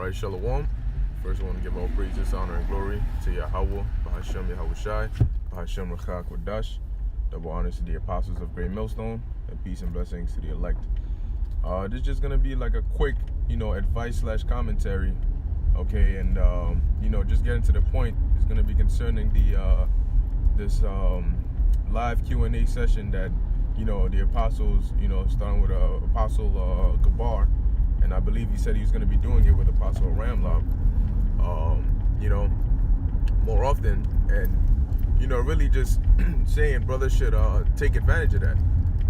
Right, Shalom. First, I want to give all praises, honor, and glory to Yahweh, Bahashem Yahushai, Bahashem Rachak Wadash. Double honors to the apostles of Great Millstone, and peace and blessings to the elect. This is just gonna be like a quick, advice / commentary, okay, and just getting to the point. It's gonna be concerning the this live Q&A session that the apostles, starting with Apostle Baqar, and I believe he said he was going to be doing it with Apostle Ramlob, more often, and really just saying brothers should take advantage of that,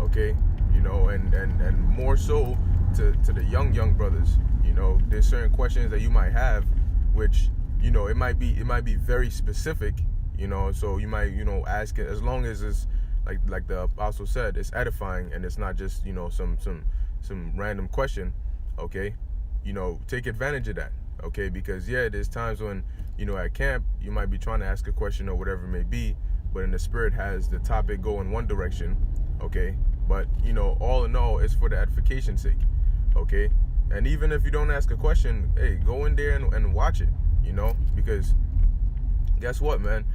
okay, and more so to the young brothers. There's certain questions that you might have, which it might be very specific, so you might ask it, as long as it's like the apostle said, it's edifying and it's not just some random question. Okay, take advantage of that. Okay, because there's times when at camp you might be trying to ask a question or whatever it may be, but in the spirit has the topic go in one direction. Okay, but all in all, it's for the edification's sake. Okay, and even if you don't ask a question, hey, go in there and watch it. Because guess what, man?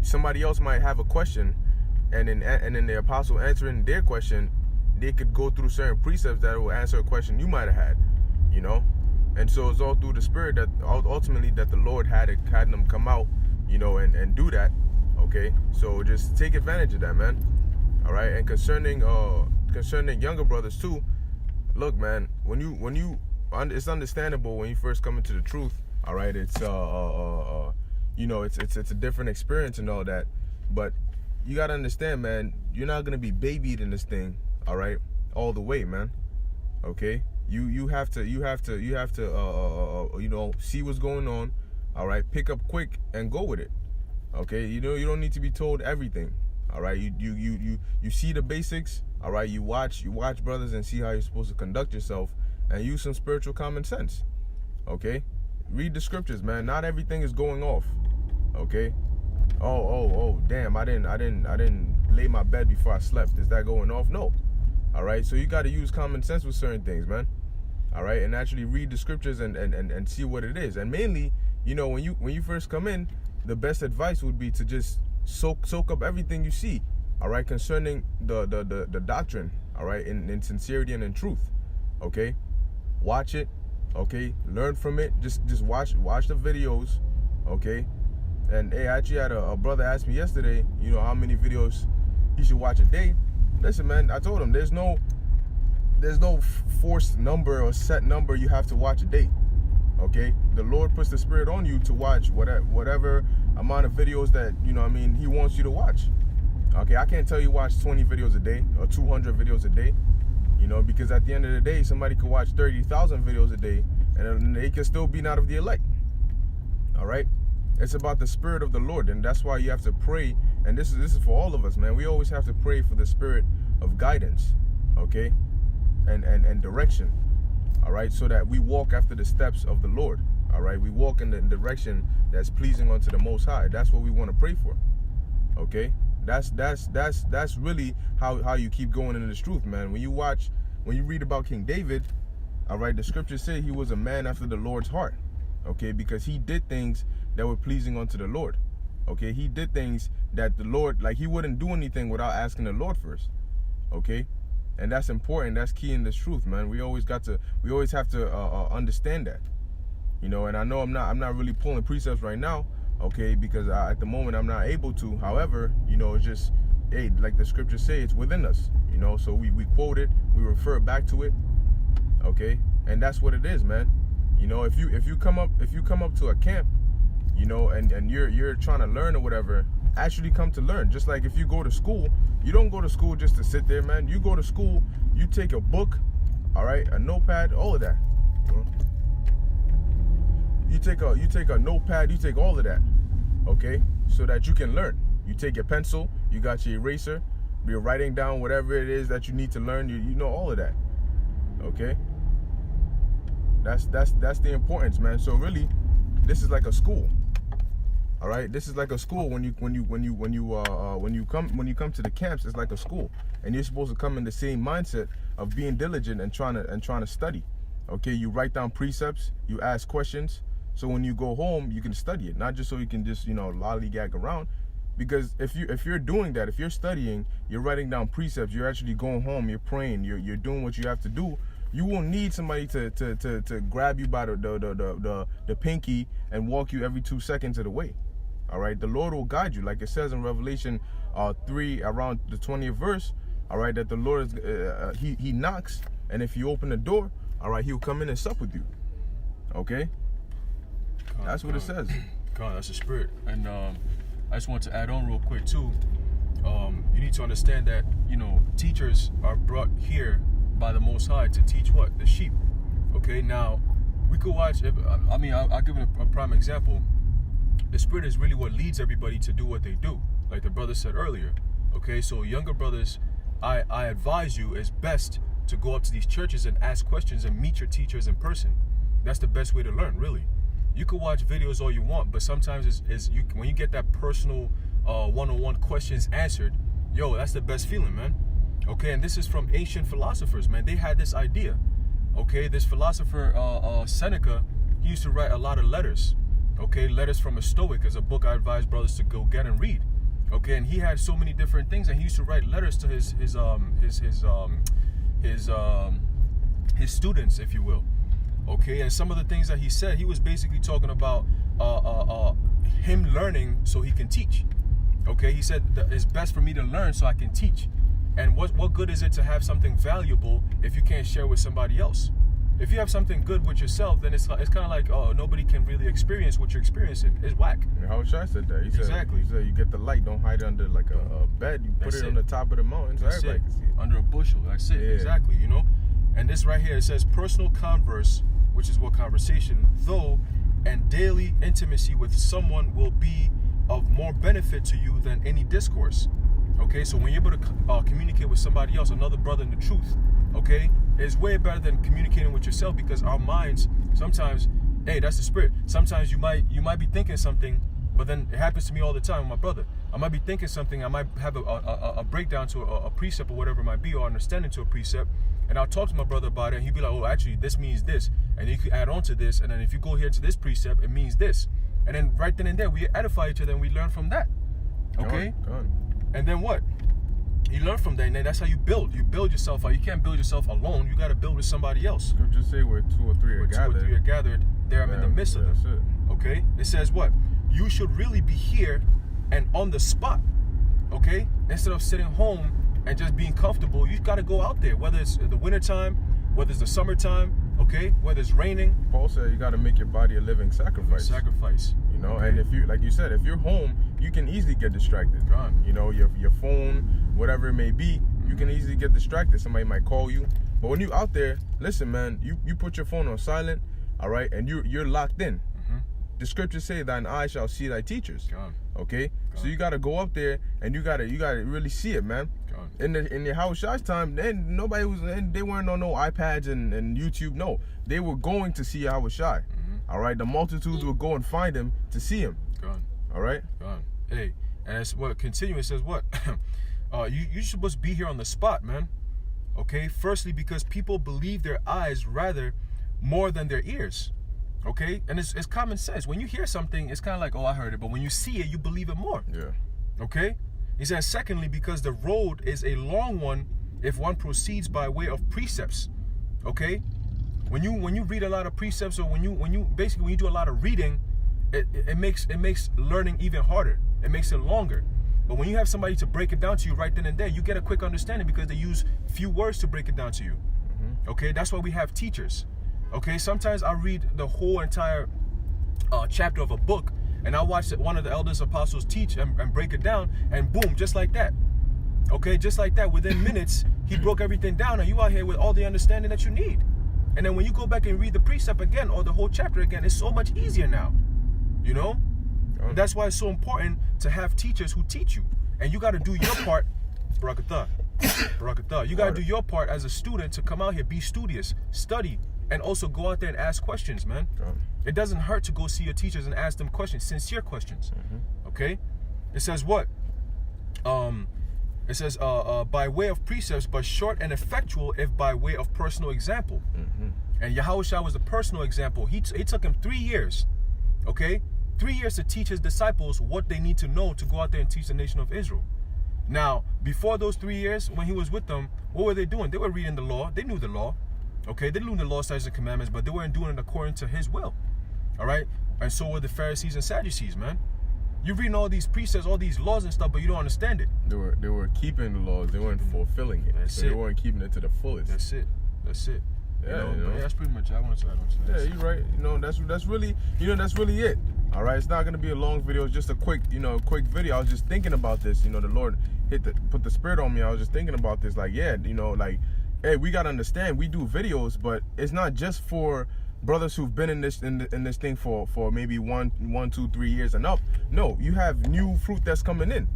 Somebody else might have a question, and in the apostle answering their question, they could go through certain precepts that will answer a question you might have had, and so it's all through the spirit that ultimately that the Lord had them come out, and do that. Okay, so just take advantage of that, man. All right, and concerning younger brothers too, look, man, it's understandable when you first come into the truth. All right, it's it's a different experience and all that, but you gotta understand, man, you're not gonna be babied in this thing. All right, all the way, man. Okay, you have to see what's going on. All right, pick up quick and go with it. Okay, you don't need to be told everything. All right, you see the basics. All right, you watch brothers and see how you're supposed to conduct yourself, and use some spiritual common sense. Okay, read the scriptures, man. Not everything is going off. Okay. Oh, damn, I didn't lay my bed before I slept. Is that going off? No. All right, so you got to use common sense with certain things, man. All right, and actually read the scriptures and see what it is. And mainly, when you first come in, the best advice would be to just soak up everything you see, all right, concerning the doctrine, all right, in sincerity and in truth. Okay, watch it. Okay, learn from it. Just watch the videos. Okay. And hey, I actually had a brother ask me yesterday, how many videos he should watch a day. Listen, man, I told him there's no forced number or set number you have to watch a day. Okay, the Lord puts the spirit on you to watch whatever amount of videos that He wants you to watch. Okay, I can't tell you watch 20 videos a day or 200 videos a day, because at the end of the day, somebody could watch 30,000 videos a day and they can still be not of the elect. All right. It's about the spirit of the Lord, and that's why you have to pray. And this is for all of us, man. We always have to pray for the spirit of guidance, okay, and direction, all right, so that we walk after the steps of the Lord. All right, we walk in the direction that's pleasing unto the Most High. That's what we want to pray for. Okay, that's really how you keep going into this truth, man. When you read about King David, all right, the scriptures say he was a man after the Lord's heart. Okay, because he did things that were pleasing unto the Lord. Okay, he did things that the Lord, like, he wouldn't do anything without asking the Lord first. Okay, and that's important. That's key in this truth, man. We always have to understand that. And I know I'm not really pulling precepts right now. Okay, because at the moment I'm not able to. However, it's just, hey, like the scriptures say, it's within us. So we quote it, we refer back to it. Okay, and that's what it is, man. If you come up to a camp, and you're trying to learn or whatever, actually come to learn. Just like if you go to school, you don't go to school just to sit there, man. You go to school, you take a book, all right, a notepad, all of that. You take a notepad, you take all of that, okay, so that you can learn. You take your pencil, you got your eraser, you're writing down whatever it is that you need to learn. You know all of that, okay. That's the importance, man. So really, this is like a school. All right, this is like a school. When you come to the camps, it's like a school, and you're supposed to come in the same mindset of being diligent and trying to study. Okay, you write down precepts, you ask questions, so when you go home, you can study it, not just so you can just, lollygag around. Because if you're doing that, if you're studying, you're writing down precepts, you're actually going home, you're praying, you're doing what you have to do. You won't need somebody to grab you by the pinky and walk you every 2 seconds of the way. All right, the Lord will guide you, like it says in Revelation 3, around the 20th verse. All right, that the Lord is he knocks, and if you open the door, all right, he'll come in and sup with you. Okay, that's what it says. God, that's the spirit. And I just want to add on real quick too. You need to understand that teachers are brought here by the Most High to teach what? The sheep. Okay, now we could watch. I'll give a prime example. The spirit is really what leads everybody to do what they do, like the brother said earlier. Okay, so younger brothers, I advise you, it's best to go up to these churches and ask questions and meet your teachers in person. That's the best way to learn, really. You could watch videos all you want, but sometimes when you get that personal one-on-one questions answered, that's the best feeling, man. Okay, and this is from ancient philosophers, man. They had this idea. Okay, this philosopher Seneca, he used to write a lot of letters. Okay, Letters from a Stoic is a book I advise brothers to go get and read. Okay, and he had so many different things, and he used to write letters to his students, if you will. Okay, and some of the things that he said, he was basically talking about him learning so he can teach. Okay, he said that it's best for me to learn so I can teach. And what good is it to have something valuable if you can't share with somebody else? If you have something good with yourself, then it's kind of like, nobody can really experience what you're experiencing. It's whack. How Shai said that. He said you get the light, don't hide it under like a bed. You put it on the top of the mountain so everybody can see it. Under a bushel. That's it. Yeah. Exactly. And this right here, it says personal converse, which is what conversation, though, and daily intimacy with someone will be of more benefit to you than any discourse. Okay, so when you're able to communicate with somebody else, another brother in the truth, okay, it's way better than communicating with yourself, because our minds sometimes, hey, that's the spirit. Sometimes you might be thinking something, but then it happens to me all the time with my brother. I might be thinking something, I might have a breakdown to a precept or whatever it might be, or understanding to a precept, and I'll talk to my brother about it, and he'll be like, oh, actually, this means this, and you can add on to this, and then if you go here to this precept, it means this. And then right then and there, we edify each other, and we learn from that. Okay? Go on. And then what? You learn from that, and then that's how you build. You build yourself out. You can't build yourself alone. You got to build with somebody else. Scriptures say where 2 or 3 are gathered. 2 or 3 are gathered, there I'm in the midst of them. That's it. Okay? It says what? You should really be here and on the spot. Okay? Instead of sitting home and just being comfortable, you got to go out there, whether it's the wintertime, whether it's the summertime, okay? Whether it's raining. Paul said you got to make your body a living sacrifice. Okay. And if you, like you said, if you're home, you can easily get distracted. God. Your phone, whatever it may be, you can easily get distracted. Somebody might call you. But when you're out there, listen, man, you put your phone on silent, all right, and you're locked in. The scriptures say, thine eye shall see thy teachers. God. Okay? God. So you got to go up there, and you got to really see it, man. God. In the Howard Shai's time, then they weren't on no iPads and YouTube. No, they were going to see Howard Shai. All right? The multitudes would go and find him to see him. God. All right? God. Hey, and it's what continuing. It says what? You're supposed to be here on the spot, man. Okay? Firstly, because people believe their eyes rather more than their ears. Okay? And it's common sense. When you hear something, it's kind of like, oh, I heard it. But when you see it, you believe it more. Yeah. Okay? He says, secondly, because the road is a long one if one proceeds by way of precepts. Okay? When you read a lot of precepts, or when you do a lot of reading, it makes learning even harder. It makes it longer. But when you have somebody to break it down to you right then and there, you get a quick understanding because they use few words to break it down to you. Okay? That's why we have teachers. Okay, sometimes I read the whole entire chapter of a book, and I watch one of the elders apostles teach and break it down, and boom, just like that. Okay, just like that, within minutes, he broke everything down, and you out here with all the understanding that you need. And then when you go back and read the precept again, or the whole chapter again, it's so much easier now. That's why it's so important to have teachers who teach you. And you got to do your part, Barakatah. You got to do your part as a student to come out here, be studious, study, and also go out there and ask questions, man. It doesn't hurt to go see your teachers and ask them questions, sincere questions. Okay? It says what? It says by way of precepts, but short and effectual if by way of personal example. And Yahushua was the personal example. It took him 3 years, okay? 3 years to teach his disciples what they need to know to go out there and teach the nation of Israel. Now, before those 3 years, when he was with them, what were they doing? They were reading the law. They knew the law, okay? They knew the law, statutes, and commandments, but they weren't doing it according to his will, all right? And so were the Pharisees and Sadducees, man. You're reading all these precepts, all these laws and stuff, but you don't understand it. They were keeping the laws. They weren't fulfilling it. That's so it. They weren't keeping it to the fullest. That's it. That's it. Yeah, But that's pretty much it. I want to add on to that. Yeah, you're right. That's really, that's really it. All right, it's not gonna be a long video. It's just a quick, quick video. I was just thinking about this. The Lord put the spirit on me. I was just thinking about this. Like, yeah, like, hey, we gotta understand. We do videos, but it's not just for brothers who've been in this thing for maybe 1, 2, 3 years and up. No, you have new fruit that's coming in,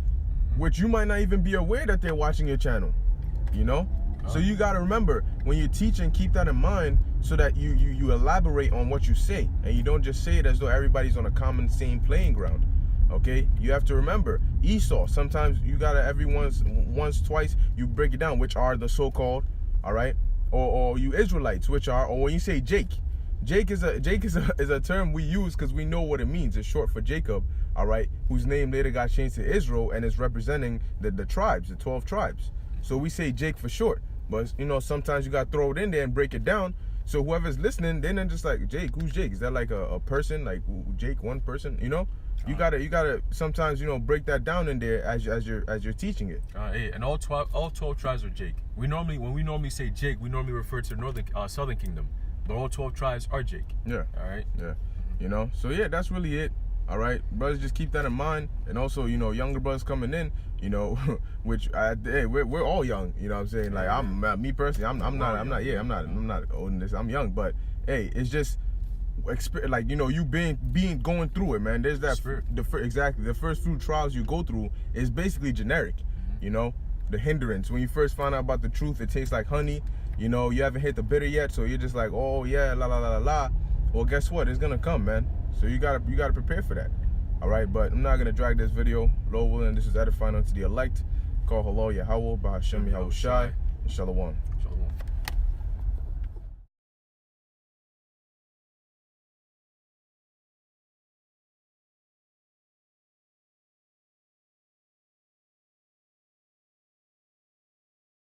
which you might not even be aware that they're watching your channel. So you got to remember, when you're teaching, keep that in mind so that you elaborate on what you say, and you don't just say it as though everybody's on a common same playing ground. Okay, you have to remember Esau. Sometimes you gotta once, twice you break it down, which are the so-called, all right, or you Israelites, which are, or when you say Jake is a term we use because we know what it means. It's short for Jacob, all right, whose name later got changed to Israel and is representing the tribes, the 12 tribes. So we say Jake for short. But sometimes you gotta throw it in there and break it down. So whoever's listening, they're not just like, Jake, who's Jake? Is that like a person, like Jake, one person? You gotta sometimes break that down in there as you're teaching it. Hey, and all 12 tribes are Jake. When we normally say Jake, we normally refer to the southern kingdom, but all 12 tribes are Jake. Yeah. All right. Yeah. So yeah, that's really it. All right, brothers, just keep that in mind. And also, younger brothers coming in, which hey, we're all young. You know what I'm saying? Like me personally, I'm not old in this. I'm young, but hey, it's just like you being going through it, man. There's that exactly the first few trials you go through is basically generic. The hindrance when you first find out about the truth, it tastes like honey. You haven't hit the bitter yet, so you're just like, oh yeah, la la la la la. Well, guess what? It's gonna come, man. So you gotta prepare for that. All right, but I'm not gonna drag this video. Lord willing, this is edifying unto the elect. Call hello Yahweh, Bahashem Yahushai, and Shalom.